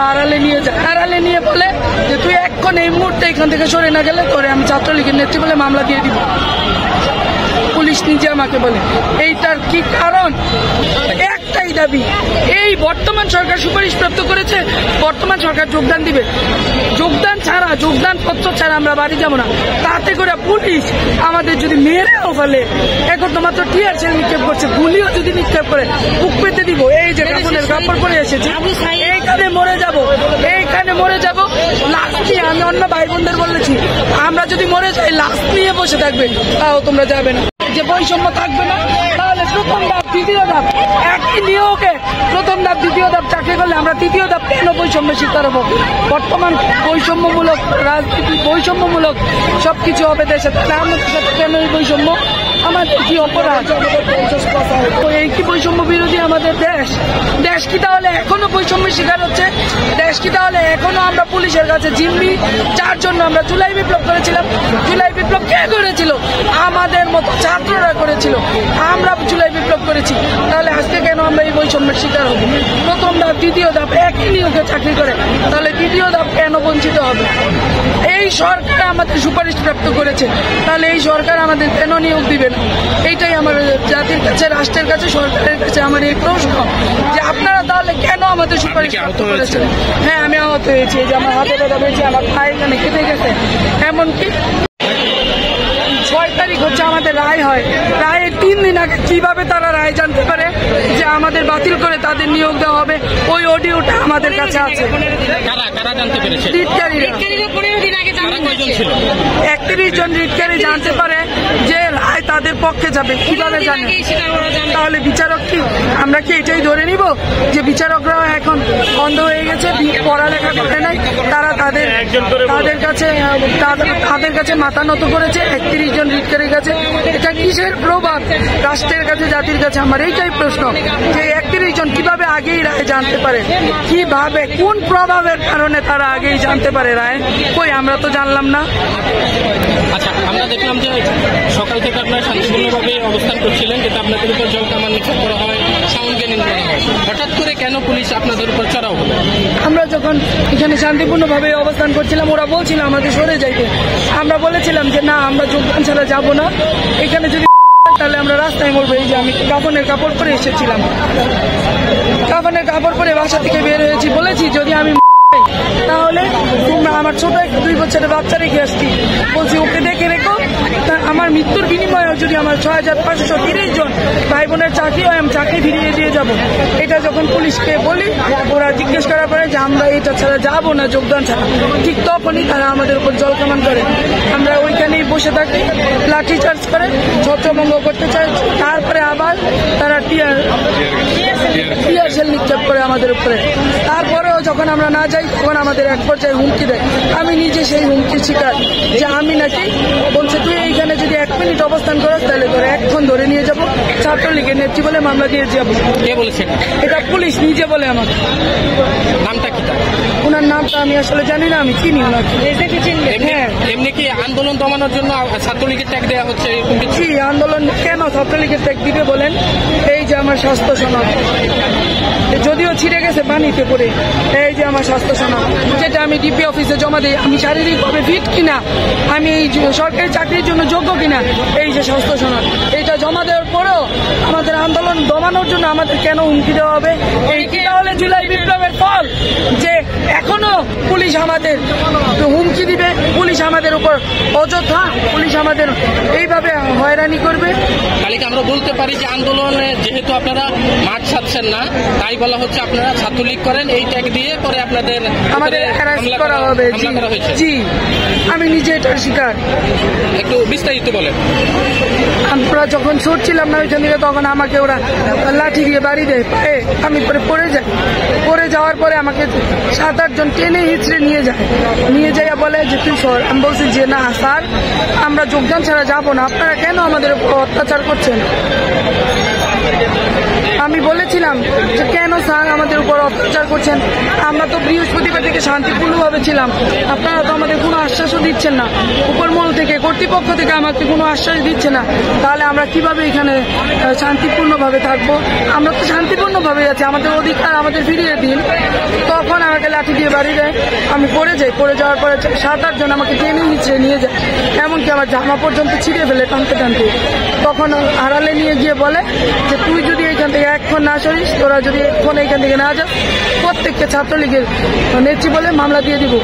তারা আড়ালে নিয়ে যায়, আড়ালে নিয়ে বলে যে তুই এক্ষণ এই মুহূর্তে এখান থেকে সরে না গেলে তোরে আমি ছাত্রলীগের নেত্রী বলে মামলা দিয়ে দিব। পুলিশ নিজে আমাকে বলে। এইটার কি কারণ? একটাই দাবি, এই বর্তমান সরকার সুপারিশ প্রাপ্ত করেছে, বর্তমান সরকার যোগদান দিবে, যোগদান ছাড়া, যোগদান পত্র ছাড়া আমরা বাড়ি যাবো না। তাতে করে পুলিশ আমাদের যদি মেরেও ফেলে, এখন তো মাত্র টিয়ার সেল নিক্ষেপ করছে, গুলিও যদি নিক্ষেপ করে বুক পেতে দিব। এই যে কাপড়ের কাপড় পরে এসেছে, এইখানে মরে যাব, এইখানে মরে যাব। লাশ নিয়ে আমি অন্য ভাই বোনদের বলেছি, আমরা যদি মরে যাই লাশ নিয়ে বসে থাকবে, তাও তোমরা যাবে না। যে বৈষম্য থাকবে না, তাহলে প্রথম ধাপ দ্বিতীয় ধাপ একই নিয়োগে, প্রথম ধাপ দ্বিতীয় ধাপ চাকরি করলে আমরা তৃতীয় ধাপ কেন বৈষম্যের শিকার হবো? বর্তমান বৈষম্যমূলক রাজনীতি, বৈষম্যমূলক সবকিছু হবে দেশে, তাহলে আমাদের সাথে কেন এই বৈষম্য? আমাদের কি অপরাধ? এই কি বৈষম্য বিরোধী আমাদের দেশ? দেশ কি তাহলে এখনো বৈষম্যের শিকার হচ্ছে? দেশ কি তাহলে এখনো আমরা পুলিশের কাছে জিম্মি? যার জন্য আমরা জুলাই বিপ্লব করেছিলাম। জুলাই বিপ্লব কে করেছিল? আমাদের মতো ছাত্ররা করেছিল, আমরা জুলাই বিপ্লব করেছি। তাহলে আজকে কেন আমরা এই বৈষম্যের শিকার হব? প্রথম ধাপ দ্বিতীয় ধাপ একই নিয়োগে চাকরি করে, তাহলে তৃতীয় ধাপ কেন বঞ্চিত হবে? এই সরকার আমাদের সুপারিশ প্রাপ্ত করেছে, তাহলে এই সরকার আমাদের কেন নিয়োগ দিবে না? এইটাই আমার জাতির কাছে, রাষ্ট্রের কাছে, সরকারের কাছে আমার এই প্রশ্ন, যে আপনারা তাহলে কেন আমাদের সুপারিশ প্রাপ্ত করেছেন? হ্যাঁ, আমি আহত হয়েছি, যে আমার হাতে ব্যথা পেয়েছে, আমার পায়ে এখানে কেটে গেছে। এমনকি 6 তারিখ হচ্ছে আমাদের রায় হয়, রায়ের 3 দিন আগে কিভাবে তারা রায় জানতে পারে যে আমাদের বাতিল করে তাদের নিয়োগ দেওয়া হবে? ওই অডিওটা আমাদের কাছে আছে। 31 জন রিটকারী জানতে পারে যে রায় তাদের পক্ষে যাবে, কিভাবে জানে? তাহলে বিচারক কি, আমরা কি এটাই ধরে নিব যে বিচারকরাও এখন অন্ধ হয়ে গেছে, পড়ালেখা করে নাই, তারা তাদের কাছে মাথা নত করেছে 31 জন রিটকারীর কাছে? এটা কিসের প্রভাব রাষ্ট্রের কাছে, জাতির কাছে? আমার এইটাই প্রশ্ন, যে 31 জন কিভাবে আগেই রায় জানতে পারে? কিভাবে, কোন প্রভাবের কারণে তারা আগেই জানতে পারে রায়? কই, আমরা তো জানলাম না। আচ্ছা, আমরা দেখলাম যে সকাল থেকে আপনারা শান্তিপূর্ণভাবে অবস্থান করছিলেন, কিন্তু আপনাদের উপর জল কামান নিক্ষেপ করা হয়, সাউন্ড ক্যানিং করা হয়। হঠাৎ করে কেন পুলিশ আপনাদের উপর চড়াও হলো? আমরা যখন এখানে শান্তিপূর্ণভাবে অবস্থান করছিলাম, ওরা বলছিল আমাদের সরে যাইতে। আমরা বলেছিলাম যে না, আমরা যোগদান ছাড়া যাবো না, এখানে যদি তাহলে আমরা রাস্তায় মরবো। এই যে আমি কাফনের কাপড় পরে এসেছিলাম, কাফনের কাপড় পরে বাসা থেকে বের হয়েছি, বলেছি যদি আমি তাহলে তোমরা আমার ছোট 2 বছরের বাচ্চা রেখে আসছি, বলছি ওকে দেখে রেখো, আমার মৃত্যুর বিনিময়ে যদি আমার 6530 জন ভাই বোনের চাকরি হয়, আমি চাকরি ফিরিয়ে দিয়ে যাব। এটা যখন পুলিশকে বলি, ওরা জিজ্ঞেস করার পরে যে আমরা এটা ছাড়া যাবো না, যোগদান ছাড়া, ঠিক তখনই তারা আমাদের উপর জলকামান করে। আমরা ওইখানেই বসে থাকি, লাঠি চার্জ করে, ছত্রভঙ্গ করতে চাই, তারপরে আবার তারা টিয়ার সেল নিক্ষেপ করে আমাদের উপরে। তারপরেও যখন আমরা না যাই, তখন আমাদের এক পর্যায়ে হুমকি দেয়। আমি নিজে সেই হুমকির শিকার, যে আমি নাকি বলছে তুই এইখানে যদি 1 মিনিট অবস্থান করস তাহলে তোর এখন ধরে নিয়ে যাবো, ছাত্রলীগের নেত্রী বলে মামলা দিয়ে যাবো। কে বলেছে এটা? পুলিশ নিজে বলে আমাকে। নামটা কি তার? ওনার নামটা আমি আসলে জানি না, আমি চিনি ওনাকে। হ্যাঁ, এমনি কি আন্দোলন দমানোর জন্য ছাত্রলীগের ট্যাগ দেওয়া হচ্ছে? জি, আন্দোলন কেন ছাত্রলীগের ট্যাগ দিবে বলেন? এই যে আমার স্বাস্থ্য সনদ, যদিও ছিঁড়ে গেছে পানিতে পড়ে, এই যে আমার স্বাস্থ্য সনদ, যেটা আমি ডিপি অফিসে জমা দিই, আমি শারীরিকভাবে ফিট কিনা, আমি এই সরকারি চাকরির জন্য যোগ্য কিনা, এই যে স্বাস্থ্য সনদ, এইটা জমা দেওয়ার পরেও আমাদের আন্দোলন দমানোর জন্য আমাদের কেন হুমকি দেওয়া হবে? এই কি তাহলে জুলাই বিপ্লবের ফল, যে এখনো পুলিশ আমাদের হুমকি দিবে, পুলিশ আমাদের উপর অযথা, পুলিশ আমাদের এইভাবে হয়রানি করবে? কালকে আমরা বলতে পারি যে আন্দোলনে যেহেতু আপনারা মাঠ ছাড়ছেন না, তাই বলা হচ্ছে আপনারা ছাত্রলীগ করেন, এই ট্যাগ দিয়ে পরে আমাদের অ্যারেস্ট করা হবে। জি, আমি নিজে এটার শিকার। একটু বিস্তারিত বলেন। আমরা যখন ছুটছিলাম না ওইখান থেকে, তখন আমাকে ওরা লাঠি দিয়ে বাড়ি দেয় পায়ে, আমি পরে পড়ে যাই। পড়ে যাওয়ার পরে আমাকে 7-8 জন টেনে হিচড়ে নিয়ে যাইয়া বলে যে তুই সর। আমি বলছি যে না স্যার, আমরা যোগদান ছাড়া যাবো না, আপনারা কেন আমাদের উপর অত্যাচার করছেন? আমি বলেছিলাম যে কেন স্যার আমাদের উপর অত্যাচার করছেন? আমরা তো বৃহস্পতিবার থেকে শান্তিপূর্ণভাবে ছিলাম, আপনারা তো আমাদের কোনো আশ্বাসও দিচ্ছেন না, উপরমহল থেকে, কর্তৃপক্ষ থেকে আমাকে কোনো আশ্বাস দিচ্ছে না, তাহলে আমরা কিভাবে এখানে শান্তিপূর্ণভাবে থাকবো? আমরা তো শান্তিপূর্ণভাবে আছি, আমাদের অধিকার আমাদের ফিরিয়ে দিন। তখন আমাকে লাঠি আমি পড়ে যাই, পড়ে যাওয়ার পরে 7-8 জন আমাকে টেনে নিচে নিয়ে যায়, এমনকি আমার জামা পর্যন্ত ছিঁড়ে ফেলে টানতে টানতে। তখন আড়ালে নিয়ে গিয়ে বলে যে তুই যদি এখান থেকে এক্ষণ না সরিস, তোরা যদি এক্ষণ এখান থেকে না যাস, প্রত্যেককে ছাত্রলীগের নেত্রী বলে মামলা দিয়ে দিব।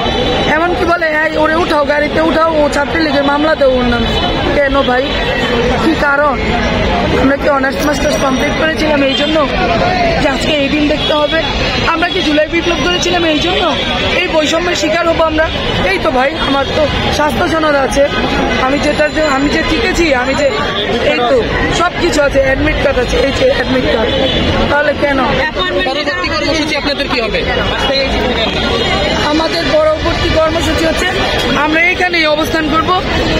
এমনকি বলে এই ওরে উঠাও, গাড়িতে উঠাও, ও ছাত্রলীগের মামলা দেবো ওর নামে। কেন ভাই, কি কারণ? আমরা কি অনার্স মাস্টার্স কমপ্লিট করেছিলাম এই জন্য যে আজকে এই দিন দেখতে হবে? আমরা কি জুলাই বিপ্লব করেছিলাম এই জন্য এই বৈষম্যের শিকার হবো আমরা? এই তো ভাই, আমার তো স্বাস্থ্য সনদ আছে, আমি যে টিকেছি, আমি যে এই তো সব কিছু আছে, অ্যাডমিট কার্ড আছে, এই যে অ্যাডমিট কার্ড। তাহলে কেন? পরবর্তী কর্মসূচি আপনাদের কি হবে? আমাদের পরবর্তী কর্মসূচি হচ্ছে আমরা এখানেই অবস্থান করব,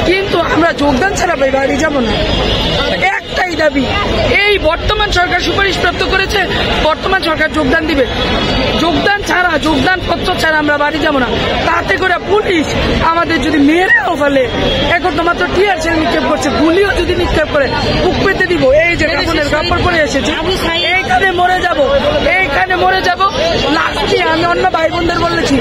কিন্তু আমরা যোগদান ছাড়া ভাই বাড়ি যাব না। একটাই দাবি, এই বর্তমান সরকার সুপারিশ প্রাপ্ত করেছে, বর্তমান সরকার যোগদান দিবে। যোগদান ছাড়া, যোগদান পত্র ছাড়া আমরা বাড়ি যাব না। তাতে করে পুলিশ আমাদের যদি মেরেও ফেলে, এখন তো মাত্র টিয়ার সেল নিক্ষেপ করছে, গুলিও যদি নিক্ষেপ করে বুক পেতে দিব। এই যে কাপড়ের কাপড় পরে এসেছি, এইখানে মরে যাব, এইখানে মরে যাব। লাস্ট দিয়ে আমি অন্য ভাই বোনদের বলেছি,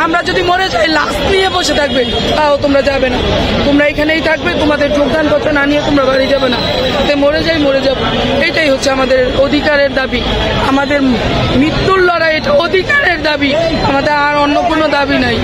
আমরা যদি মরে যাই লাস্ট নিয়ে বসে থাকবে, তাও তোমরা যাবে না, তোমরা এখানেই থাকবে, তোমাদের যোগদান পত্র না নিয়ে তোমরা বাড়ি যাবে না। এতে মরে যাই, মরে যাব। এইটাই হচ্ছে আমাদের অধিকারের দাবি, আমাদের মৃত্যুর লড়াই, এটা অধিকারের দাবি, আমাদের আর অন্য কোনো দাবি নাই।